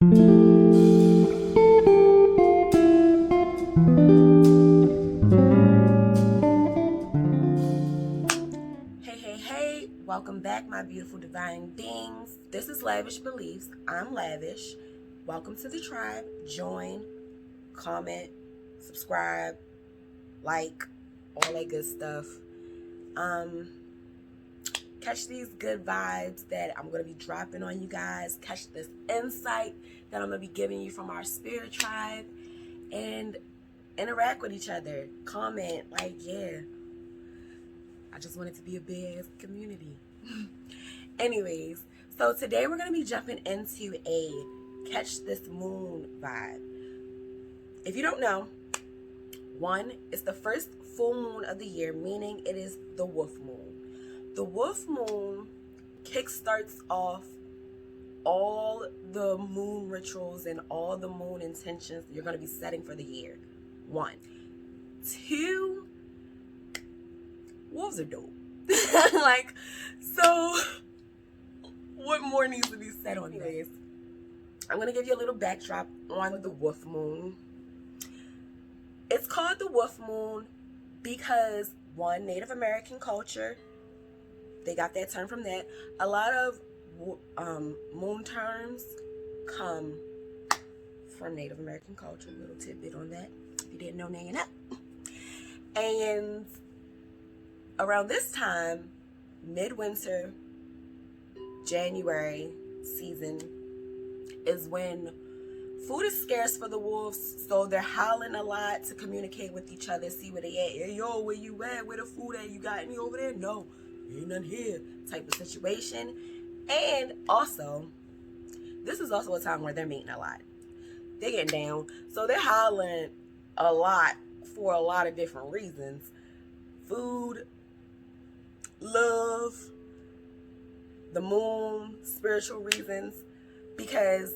Hey, welcome back, my beautiful divine beings. This is Lavish Beliefs. I'm Lavish. Welcome to the tribe. Join, comment, subscribe, like, all that good stuff. Catch these good vibes that I'm going to be dropping on you guys. Catch this insight that I'm going to be giving you from our spirit tribe. And interact with each other. Comment, yeah. I just want it to be a big community. Anyways, so today we're going to be jumping into a catch this moon vibe. If you don't know, one, it's the first full moon of the year, meaning it is the wolf moon. The wolf moon kickstarts off all the moon rituals and all the moon intentions you're going to be setting for the year. One. Two, wolves are dope. So what more needs to be said on this? I'm going to give you a little backdrop on the wolf moon. It's called the wolf moon because, one, Native American culture, they got that term from that. A lot of moon terms come from Native American culture. A little tidbit on that, if you didn't know, now you know. And around this time, midwinter, January season, is when food is scarce for the wolves, so they're howling a lot to communicate with each other, see where they at. Hey, yo, where you at? Where the food at? You got any over there? No, ain't none here. Type of situation. And also, this is also a time where they're meeting a lot. They're getting down, so they're howling a lot for a lot of different reasons. Food, love, the moon, spiritual reasons, because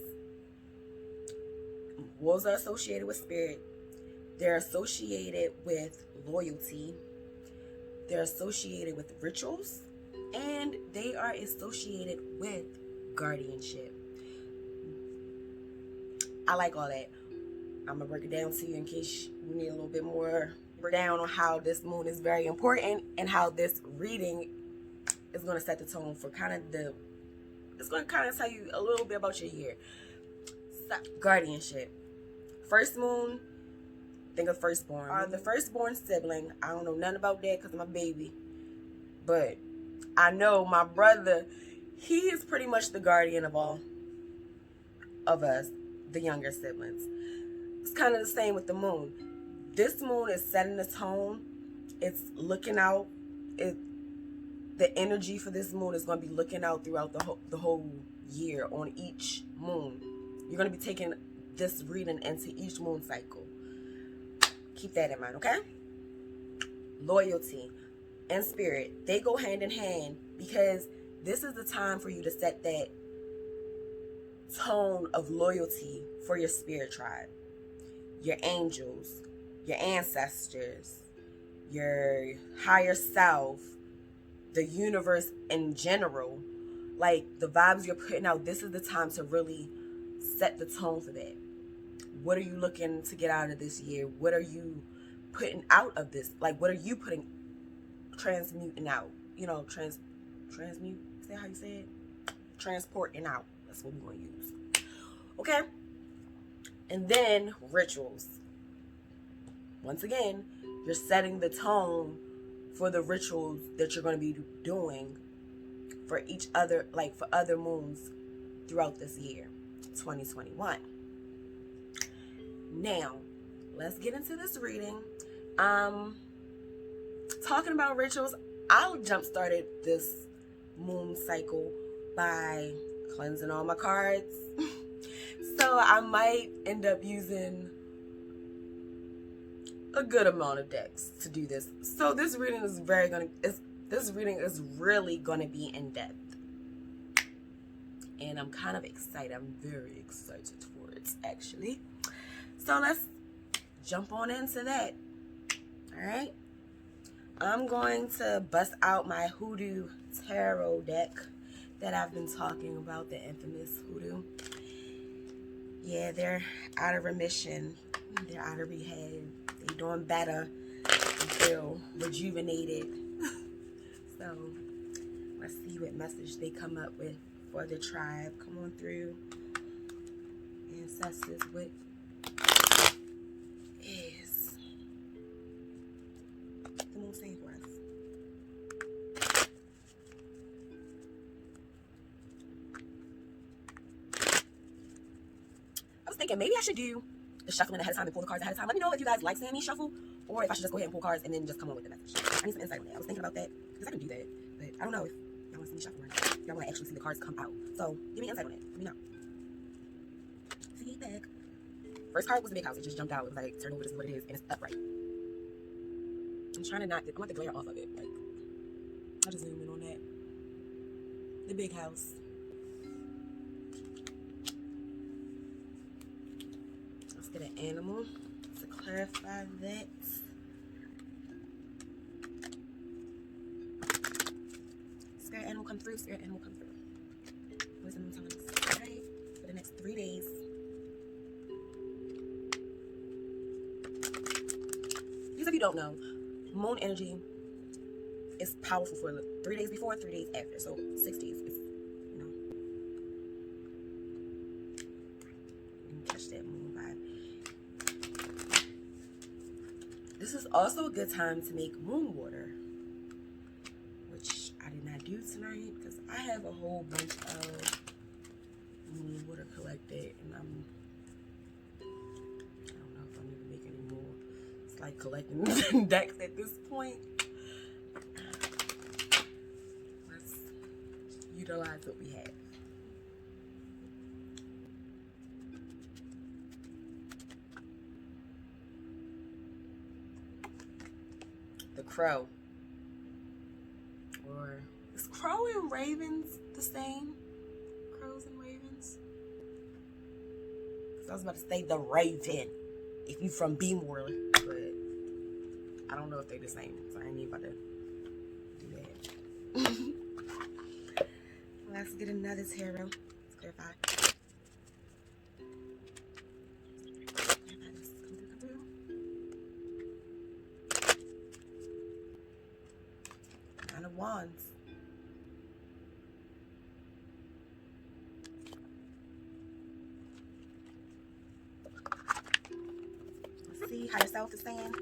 wolves are associated with spirit. They're associated with loyalty. They're associated with rituals, and they are associated with guardianship. I like all that. I'm gonna break it down to you in case you need a little bit more down on how this moon is very important and how this reading is going to set the tone for it's going to kind of tell you a little bit about your year. So, guardianship. First moon, think of firstborn. The firstborn sibling, I don't know nothing about that because I'm a baby. But I know my brother, he is pretty much the guardian of all of us, the younger siblings. It's kind of the same with the moon. This moon is setting the tone. It's looking out. The energy for this moon is going to be looking out throughout the whole year on each moon. You're going to be taking this reading into each moon cycle. Keep that in mind, okay? Loyalty and spirit, they go hand in hand because this is the time for you to set that tone of loyalty for your spirit tribe, your angels, your ancestors, your higher self, the universe in general. Like the vibes you're putting out, this is the time to really set the tone for that. What are you looking to get out of this year? What are you putting out of this? Like, what are you transmuting out? Transmute, is that how you say it? Transporting out. That's what we're going to use. Okay? And then rituals. Once again, you're setting the tone for the rituals that you're going to be doing for each other, for other moons throughout this year, 2021. Now, let's get into this reading. Talking about rituals, I jump started this moon cycle by cleansing all my cards. So I might end up using a good amount of decks to do this. So this reading is really gonna be in depth. And I'm kind of excited. I'm very excited for it, actually. So let's jump on into that. All right. I'm going to bust out my Hoodoo Tarot deck that I've been talking about, the infamous Hoodoo. Yeah, they're out of remission. They're out of rehab. They're doing better. They feel rejuvenated. So let's see what message they come up with for the tribe. Come on through, ancestors. What is the moon saying for us? I was thinking maybe I should do the shuffling ahead of time and pull the cards ahead of time. Let me know if you guys like seeing me shuffle, or if I should just go ahead and pull cards and then just come on with the message. I need some insight on that. I was thinking about that because I can do that, but I don't know if y'all want to see me shuffle or not. Y'all want to actually see the cards come out. So give me insight on it. Let me know. Feedback. First card was the big house. It just jumped out. It was like, turn over, this is what it is, and it's upright. I'm trying to not get, I want the glare off of it. Like, I'll just zoom in on that. The big house. Let's get an animal to clarify that. Spirit animal come through. Spirit animal come through. What is the moon telling us? All right, for the next 3 days. Because if you don't know, moon energy is powerful for 3 days before, 3 days after. So 6 days is, you know, you can catch that moon vibe. This is also a good time to make moon water, which I did not do tonight because I have a whole bunch of moon water collected, and I don't know if I'm gonna make any more. It's like collecting decks at this point. Let's utilize what we have. The crow. Or is crow and ravens the same? Crows and ravens? Because I was about to say the raven, if you from B-More, but I don't know if they're the same, so I ain't even about to do that. Let's get another tarot. Let's clarify. Nine of Wands. Let's see how yourself is saying.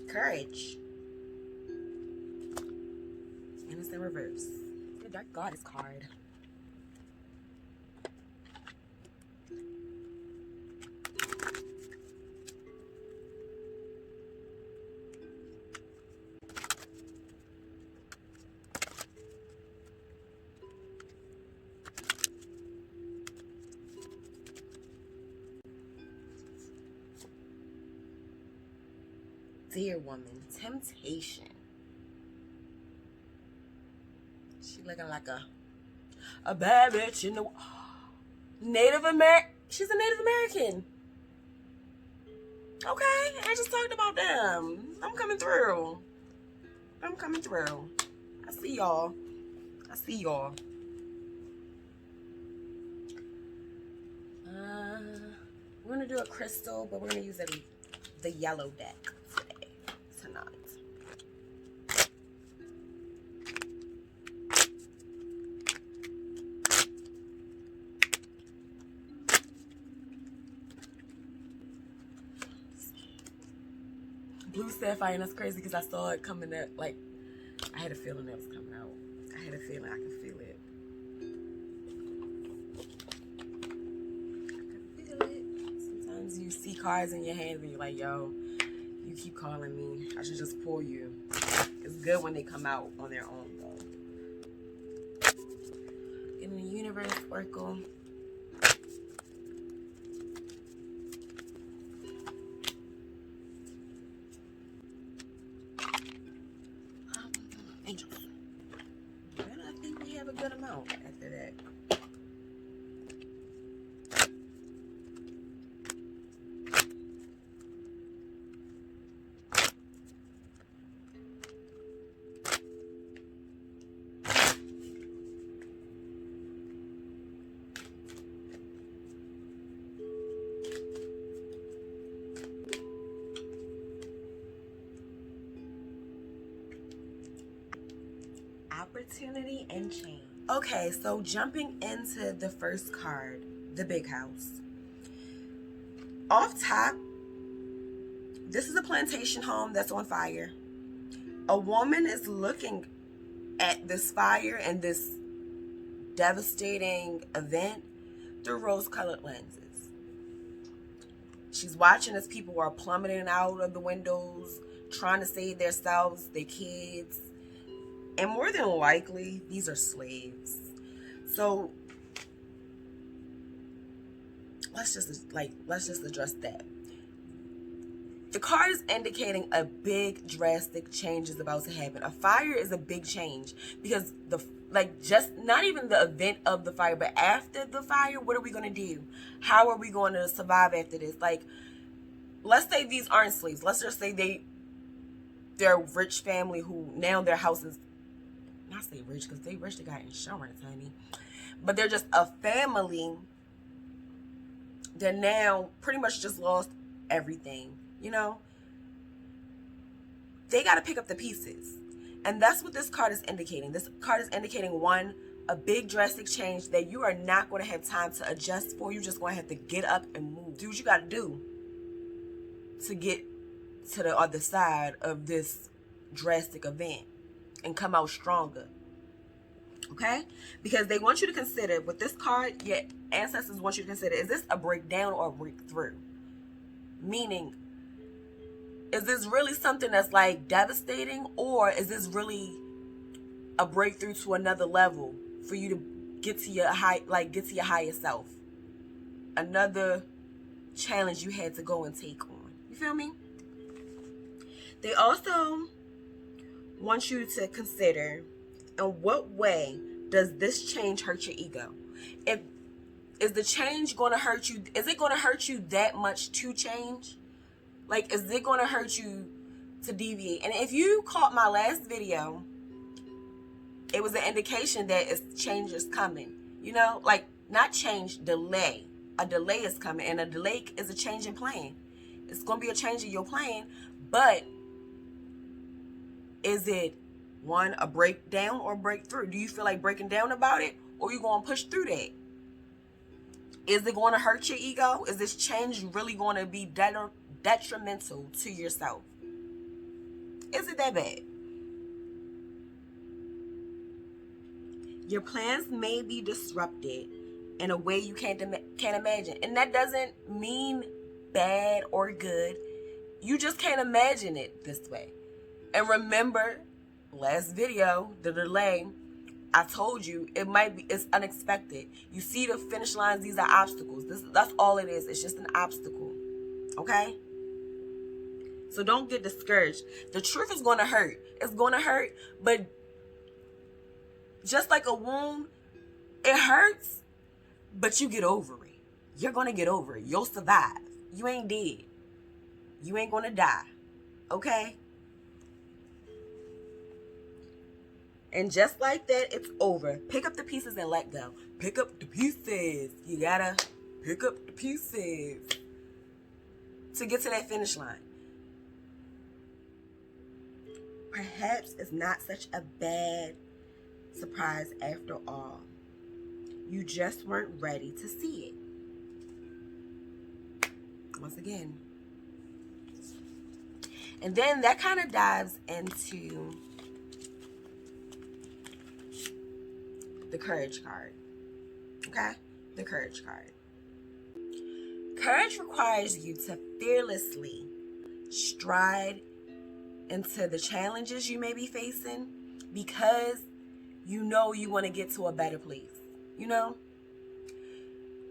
Courage. And it's in reverse. The Dark Goddess card. Dear woman, temptation. She looking like a bad bitch in the Native American. She's a Native American. Okay, I just talked about them. I'm coming through. I'm coming through. I see y'all. I see y'all. We're gonna do a crystal, but we're gonna use the yellow deck today, tonight. Blue sapphire, and that's crazy because I saw it coming up. Like, I had a feeling that was coming out. I had a feeling I could feel it. Sometimes you see cards in your hands and you're like, yo, you keep calling me. I should just pull you. It's good when they come out on their own, though. In the universe, Oracle. opportunity and change. Okay, so jumping into the first card, the big house. Off top, this is a plantation home that's on fire. A woman is looking at this fire and this devastating event through rose-colored lenses. She's watching as people are plummeting out of the windows, trying to save themselves, their kids, and more than likely, these are slaves. So let's just address that. The card is indicating a big drastic change is about to happen. A fire is a big change because just not even the event of the fire, but after the fire, what are we going to do? How are we going to survive after this? Like, let's say these aren't slaves. Let's just say they're a rich family who now their house is, not say rich because they rich, they got insurance, honey. But they're just a family. They're now pretty much just lost everything. You know, they got to pick up the pieces. And that's what this card is indicating. This card is indicating, one, a big drastic change that you are not going to have time to adjust for. You're just going to have to get up and move. Do what you got to do to get to the other side of this drastic event and come out stronger. Okay? Because they want you to consider, with this card, your ancestors want you to consider, is this a breakdown or a breakthrough? Meaning, is this really something that's like devastating, or is this really a breakthrough to another level for you to get to your higher self? Another challenge you had to go and take on. You feel me? They also want you to consider, in what way does this change hurt your ego? Is the change going to hurt you? Is it going to hurt you that much to change? Like, is it going to hurt you to deviate? And if you caught my last video, it was an indication that change is coming. You know, like, not change, delay. A delay is coming, and a delay is a change in plan. It's going to be a change in your plan, but is it, one, a breakdown or breakthrough? Do you feel like breaking down about it, or are you going to push through that? Is it going to hurt your ego? Is this change really going to be detrimental to yourself? Is it that bad? Your plans may be disrupted in a way you can't imagine. And that doesn't mean bad or good. You just can't imagine it this way. And remember, last video, the delay, I told you it's unexpected. You see the finish lines, these are obstacles. That's all it is. It's just an obstacle. Okay? So don't get discouraged. The truth is going to hurt. It's going to hurt, but just like a wound, it hurts, but you get over it. You're going to get over it. You'll survive. You ain't dead. You ain't going to die. Okay? And just like that, it's over. Pick up the pieces and let go. Pick up the pieces. You gotta pick up the pieces to get to that finish line. Perhaps it's not such a bad surprise after all. You just weren't ready to see it. Once again. And then that kind of dives into the courage card. Okay? The courage card. Courage requires you to fearlessly stride into the challenges you may be facing because you know you want to get to a better place. You know?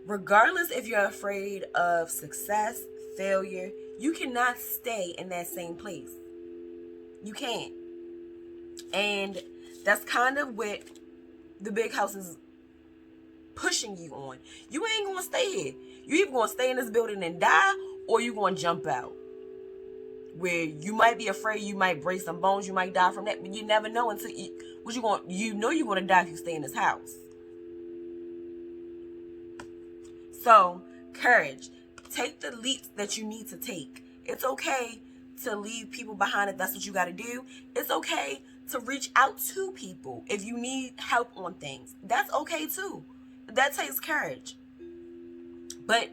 Regardless if you're afraid of success, failure, you cannot stay in that same place. You can't. And that's kind of what the big house is pushing you on. You ain't gonna stay here. You either gonna stay in this building and die, or you gonna jump out. Where you might be afraid, you might break some bones, you might die from that, but you never know until you know you're gonna die if you stay in this house. So, courage. Take the leaps that you need to take. It's okay to leave people behind if that's what you gotta do. It's okay to reach out to people if you need help on things. That's okay too. That takes courage. But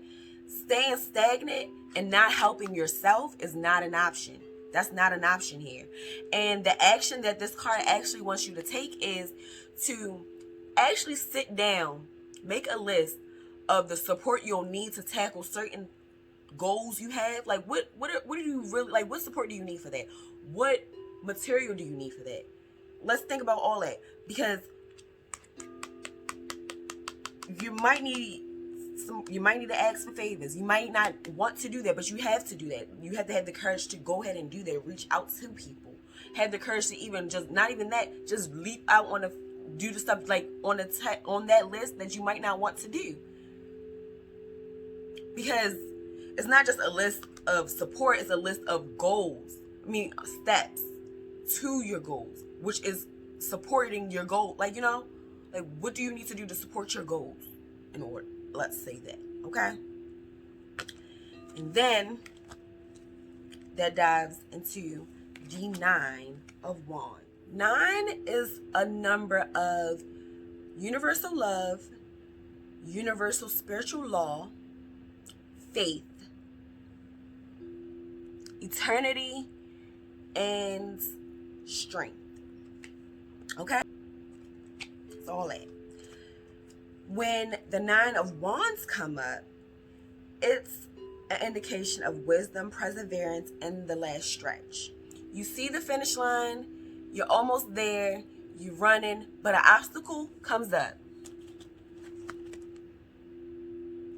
staying stagnant and not helping yourself is not an option. That's not an option here. And the action that this card actually wants you to take is to actually sit down, make a list of the support you'll need to tackle certain goals you have. Like what do you really like? What support do you need for that? What material do you need for that? Let's think about all that, because you might need to ask for favors. You might not want to do that, but you have to do that. You have to have the courage to go ahead and do that. Reach out to people. Have the courage to even just not even that, just leap out on the do the stuff like on that list that you might not want to do. Because it's not just a list of support, it's a list of goals. I mean, steps to your goals, which is supporting your goal. Like, you know, like what do you need to do to support your goals in order? Let's say that, okay? And then that dives into the 9 of Wands. 9 is a number of universal love, universal spiritual law, faith, eternity, and strength. Okay? That's all that. When the 9 of Wands come up, it's an indication of wisdom, perseverance, and the last stretch. You see the finish line, you're almost there, you're running, but an obstacle comes up.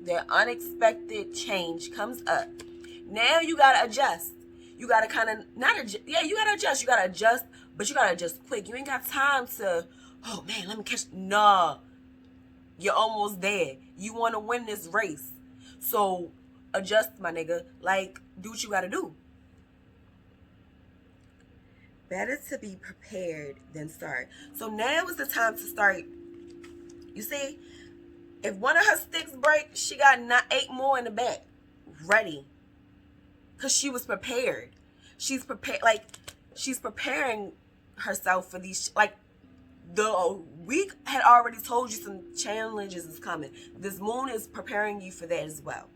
The unexpected change comes up. Now you gotta adjust. You gotta kind of you gotta adjust. You gotta adjust, but you gotta adjust quick. You ain't got time to, oh man, let me catch. Nah, you're almost there. You want to win this race, so adjust, my nigga. Like, do what you gotta do. Better to be prepared than start. So now is the time to start. You see, if one of her sticks break, she got 8 more in the back, ready. Because she was prepared. She's prepared, like, she's preparing herself for these, like, the week had already told you some challenges is coming. This moon is preparing you for that as well.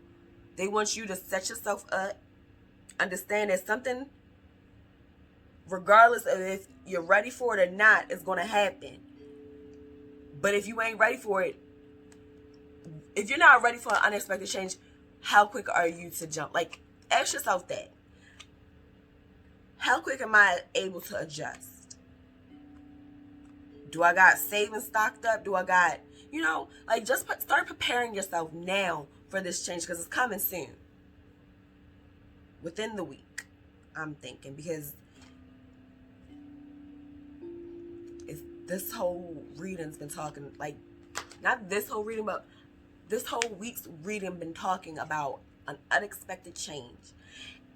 They want you to set yourself up, understand that something, regardless of if you're ready for it or not, is going to happen. But if you ain't ready for it, if you're not ready for an unexpected change, how quick are you to jump? Like, ask yourself that. How quick am I able to adjust? Do I got savings stocked up? Do I got, you know, like, just start preparing yourself now for this change, because it's coming soon. Within the week, I'm thinking, because this whole reading's been talking, like, not this whole reading, but this whole week's reading been talking about an unexpected change.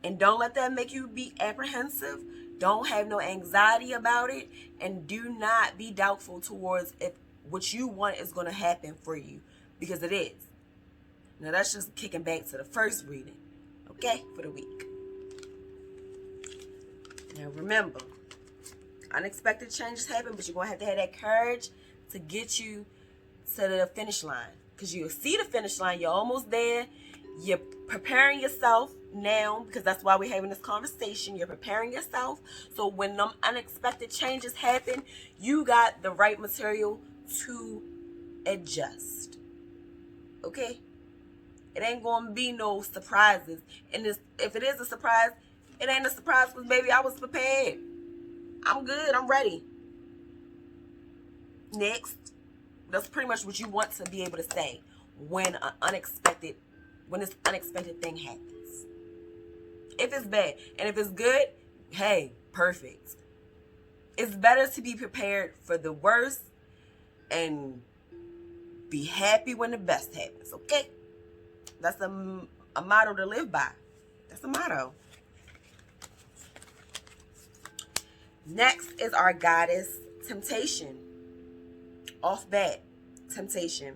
And don't let that make you be apprehensive. Don't have no anxiety about it. And do not be doubtful towards if what you want is going to happen for you, because it is. Now, that's just kicking back to the first reading, okay, for the week. Now, remember, unexpected changes happen, but you're going to have that courage to get you to the finish line. Because you'll see the finish line. You're almost there. You're preparing yourself now, because that's why we're having this conversation. You're preparing yourself. So when them unexpected changes happen, you got the right material to adjust. Okay? It ain't going to be no surprises. And if it is a surprise, it ain't a surprise because, baby, I was prepared. I'm good. I'm ready. Next. That's pretty much what you want to be able to say when this unexpected thing happens. If it's bad. And if it's good, hey, perfect. It's better to be prepared for the worst and be happy when the best happens, okay? That's a motto to live by. That's a motto. Next is our goddess, Temptation. Off bat, Temptation.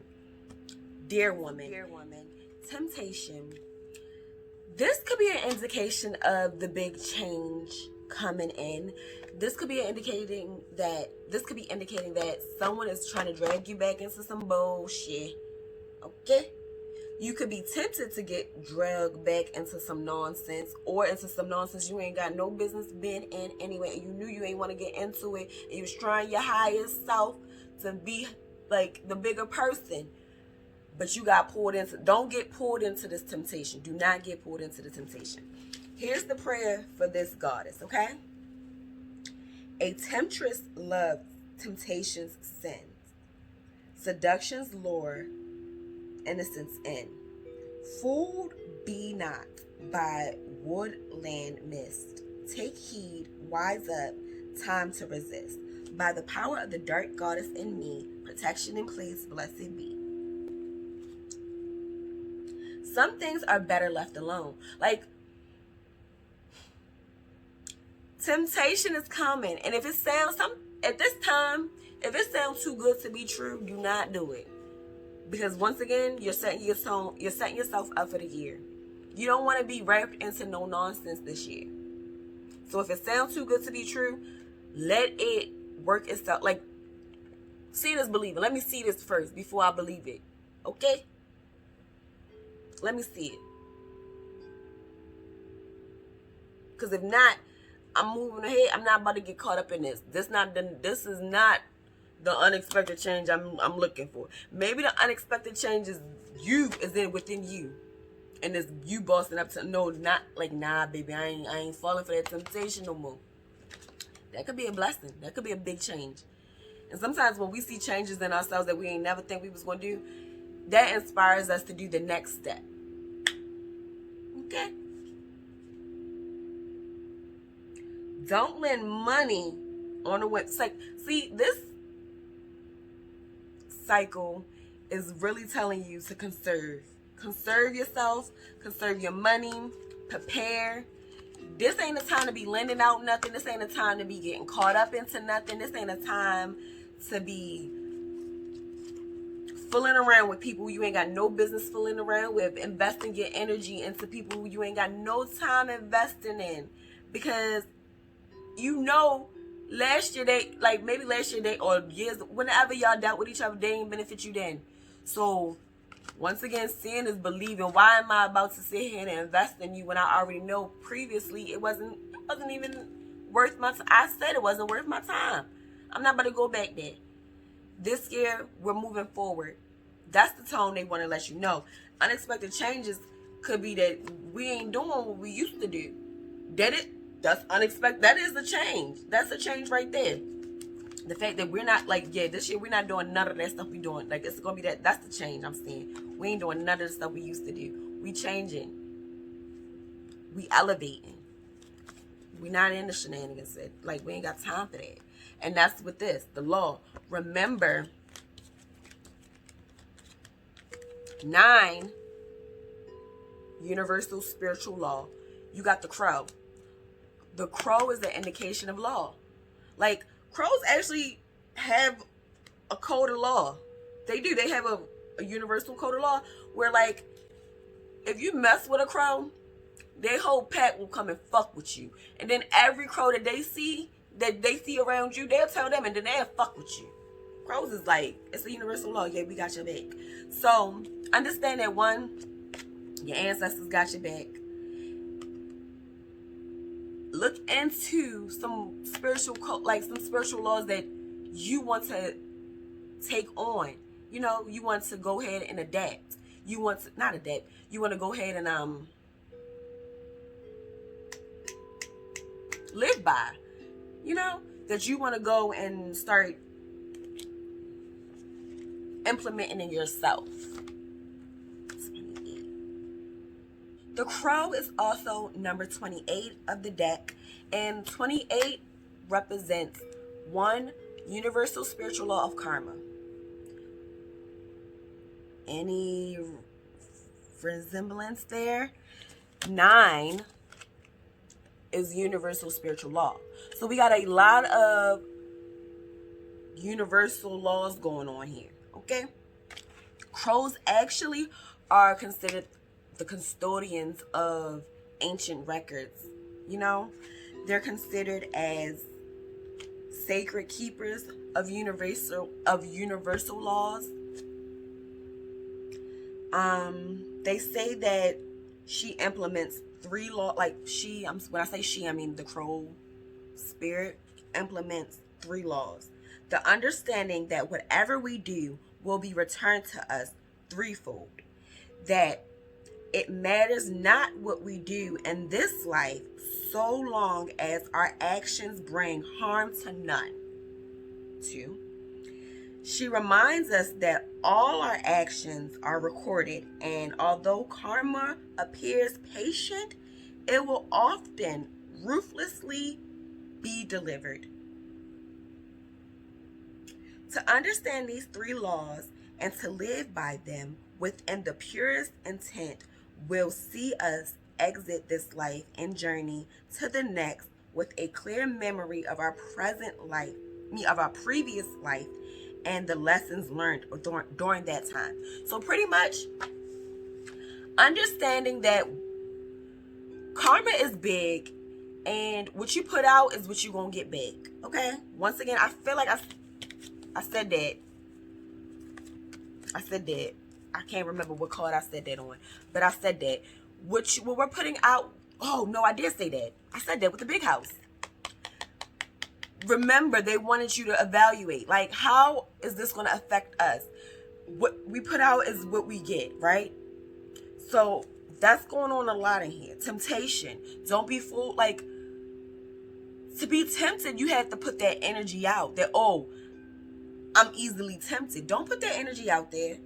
Dear woman, Temptation. This could be an indication of the big change coming in. This could be indicating that someone is trying to drag you back into some bullshit. Okay? You could be tempted to get dragged back into some nonsense, or into some nonsense you ain't got no business being in anyway, and you knew you ain't want to get into it, and you was trying your highest self to be like the bigger person, but you got pulled into. Don't get pulled into this temptation. Do not get pulled into the temptation. Here's the prayer for this goddess, okay? A temptress loves temptation's sins, seduction's lure, innocence in. Fooled be not by woodland mist. Take heed, wise up, time to resist. By the power of the dark goddess in me, protection in place, blessed be. Some things are better left alone. Like, temptation is coming, and if it sounds too good to be true, do not do it. Because once again, you're setting yourself up for the year. You don't want to be wrapped into no nonsense this year. So if it sounds too good to be true, let it work itself. Like, seeing is believing. Let me see this first before I believe it. Okay? Let me see it. Because if not, I'm moving ahead. I'm not about to get caught up in this. This is not the unexpected change I'm looking for. Maybe the unexpected change is within you. And it's you bossing up to, no, not like, nah, baby, I ain't falling for that temptation no more. That could be a blessing. That could be a big change. And sometimes when we see changes in ourselves that we ain't never think we was going to do, that inspires us to do the next step. Okay? Don't lend money on a website. See, this cycle is really telling you to conserve yourself, conserve your money, prepare. This ain't a time to be lending out nothing. This ain't a time to be getting caught up into nothing. This ain't a time to be fooling around with people you ain't got no business fooling around with, investing your energy into people who you ain't got no time investing in. Because last year or years, whenever y'all dealt with each other, they ain't benefit you then. So once again, seeing is believing. Why am I about to sit here and invest in you when I already know previously it wasn't even worth my time? I said it wasn't worth my time. I'm not about to go back there. This year, we're moving forward. That's the tone they want to let you know. Unexpected changes could be that we ain't doing what we used to do. That's unexpected. That is a change. That's a change right there. The fact that we're not this year we're not doing none of that stuff we doing. Like, it's gonna be that's the change I'm seeing. We ain't doing none of the stuff we used to do. We changing. We elevating. We not in the shenanigans. Like, we ain't got time for that. And that's with this, the law. Remember, 9, universal spiritual law. You got the crow. The crow is the indication of law. Like, crows actually have a code of law. They do. They have a universal code of law where, like, if you mess with a crow, their whole pack will come and fuck with you. And then every crow that they see around you, they'll tell them, and then they'll fuck with you. Crows is like, it's a universal law. Yeah, we got your back. So understand that, one, your ancestors got your back. Look into some spiritual laws that you want to take on. You want to go ahead and adapt. You want to go ahead and live by. That you want to go and start implementing in yourself. 28. The crow is also number 28 of the deck, and 28 represents 1, universal spiritual law of karma. Any resemblance there? 9 is universal spiritual law. So we got a lot of universal laws going on here, okay? Crows actually are considered the custodians of ancient records. They're considered as sacred keepers of universal laws. They say that she implements 3 laws. Like when I say she, I mean the crow spirit implements 3 laws. The understanding that whatever we do will be returned to us threefold. That it matters not what we do in this life, so long as our actions bring harm to none. 2. She reminds us that all our actions are recorded, and although karma appears patient, it will often ruthlessly be delivered. To understand these 3 laws and to live by them within the purest intent will see us exit this life and journey to the next with a clear memory of our present life, of our previous life, and the lessons learned during that time. So pretty much understanding that karma is big, and what you put out is what you're going to get back. Okay? Once again, I feel like I said that. I can't remember what card I said that on, but I said that. What we're putting out. Oh, no, I did say that. I said that with the big house. Remember, they wanted you to evaluate. Like, how is this going to affect us? What we put out is what we get, right? So that's going on a lot in here. Temptation. Don't be fooled. Like, to be tempted, you have to put that energy out. That, oh, I'm easily tempted. Don't put that energy out there.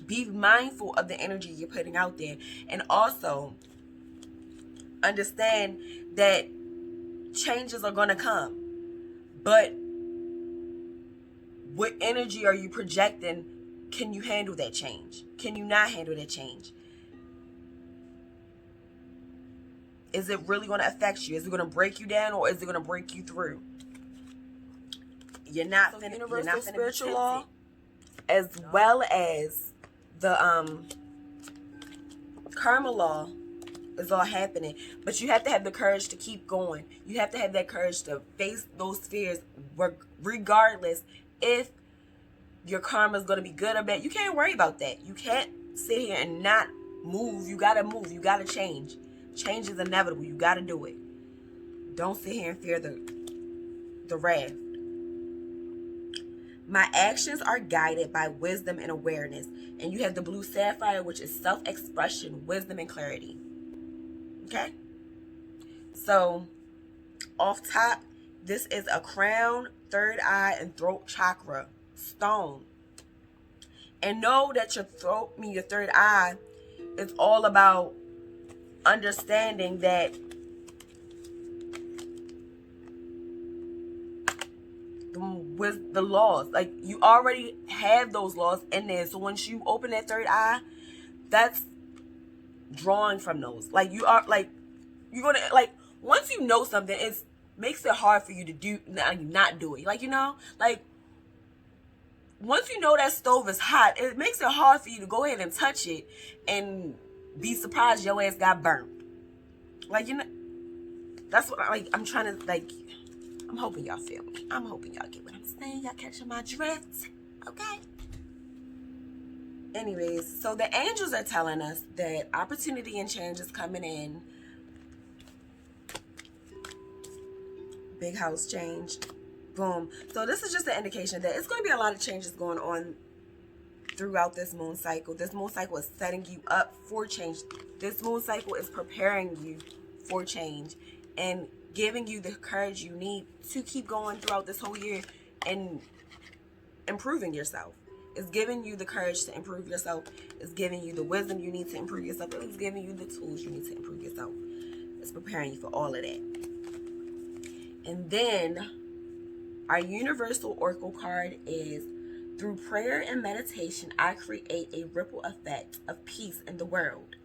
Be mindful of the energy you're putting out there. And also understand that changes are going to come. But what energy are you projecting? Can you handle that change? Can you not handle that change? Is it really going to affect you? Is it going to break you down, or is it going to break you through? You're not finna, universal spiritual law, as well as the karma law is all happening. But you have to have the courage to keep going. You have to have that courage to face those fears, regardless if your karma is going to be good or bad. You can't worry about that. You can't sit here and not move. You got to move. You got to change. Change is inevitable. You got to do it. Don't sit here and fear the wrath. My actions are guided by wisdom and awareness. And you have the blue sapphire, which is self-expression, wisdom, and clarity. Okay? So, off top, this is a crown, third eye, and throat chakra stone. And know that your third eye is all about understanding that with the laws, like, you already have those laws in there. So once you open that third eye, that's drawing from those. Like, you are, like, you're gonna, like, once you know something, it makes it hard for you to do not do it. Like, you know, like, once you know that stove is hot, it makes it hard for you to go ahead and touch it and be surprised your ass got burnt. Like, you know, that's what I'm trying to, like, I'm hoping y'all feel me. I'm hoping y'all get what I'm saying. Y'all catching my drift. Okay? Anyways, so the angels are telling us that opportunity and change is coming in. Big house change. Boom. So this is just an indication that it's going to be a lot of changes going on throughout this moon cycle. This moon cycle is setting you up for change. This moon cycle is preparing you for change and giving you the courage you need to keep going throughout this whole year and improving yourself. It's giving you the courage to improve yourself. It's giving you the wisdom you need to improve yourself. It's giving you the tools you need to improve yourself. It's preparing you for all of that. And then our universal oracle card is, through prayer and meditation, I create a ripple effect of peace in the world.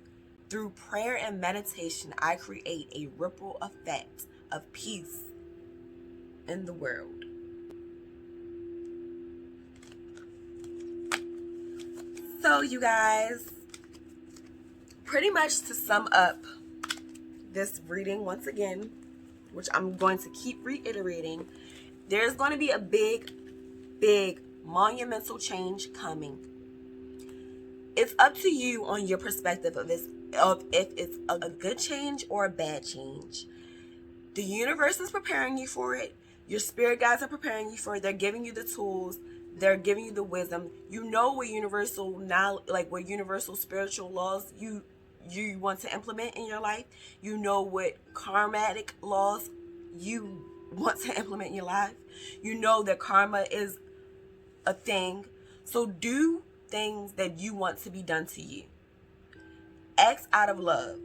Through prayer and meditation, I create a ripple effect of peace in the world. So, you guys, pretty much to sum up this reading once again, which I'm going to keep reiterating, there's going to be a big monumental change coming. It's up to you on your perspective of if it's a good change or a bad change. The universe is preparing you for it. Your spirit guides are preparing you for it. They're giving you the tools. They're giving you the wisdom. You know what universal what universal spiritual laws you want to implement in your life. You know what karmatic laws you want to implement in your life. You know that karma is a thing. So do things that you want to be done to you. Act out of love.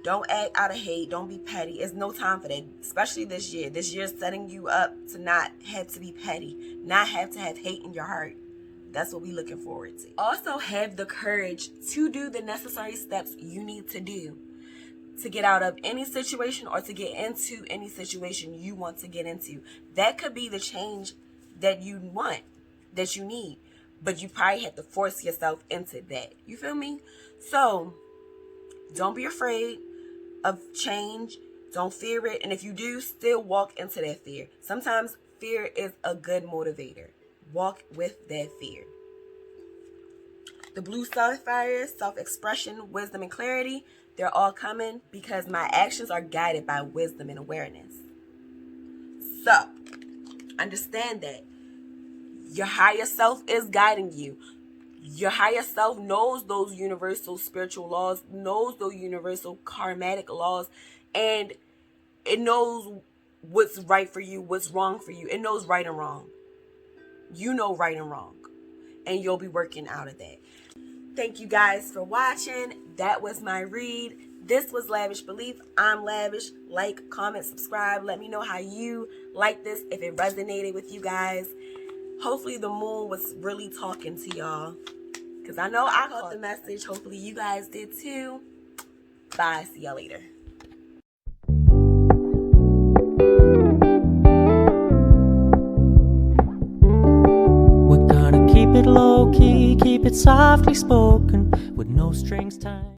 Don't act out of hate. Don't be petty. It's no time for that, especially this year. This year is setting you up to not have to be petty, not have to have hate in your heart. That's what we're looking forward to. Also, have the courage to do the necessary steps you need to do to get out of any situation or to get into any situation you want to get into. That could be the change that you want, that you need, but you probably have to force yourself into that. You feel me? So don't be afraid of change. Don't fear it. And if you do, still walk into that fear. Sometimes fear is a good motivator. Walk with that fear. The blue sapphires, self-expression, wisdom, and clarity, they're all coming because my actions are guided by wisdom and awareness. So, understand that your higher self is guiding you. Your higher self knows those universal spiritual laws, knows those universal karmatic laws, and it knows what's right for you, what's wrong for you. It knows right and wrong. You know right and wrong, and you'll be working out of that. Thank you guys for watching. That was my read. This was Lavish Belief. I'm Lavish. Like, comment, subscribe. Let me know how you like this, if it resonated with you guys. Hopefully the moon was really talking to y'all, because I know I got the message. Hopefully you guys did too. Bye. See y'all later. We're gonna keep it low key, keep it softly spoken, with no strings tied.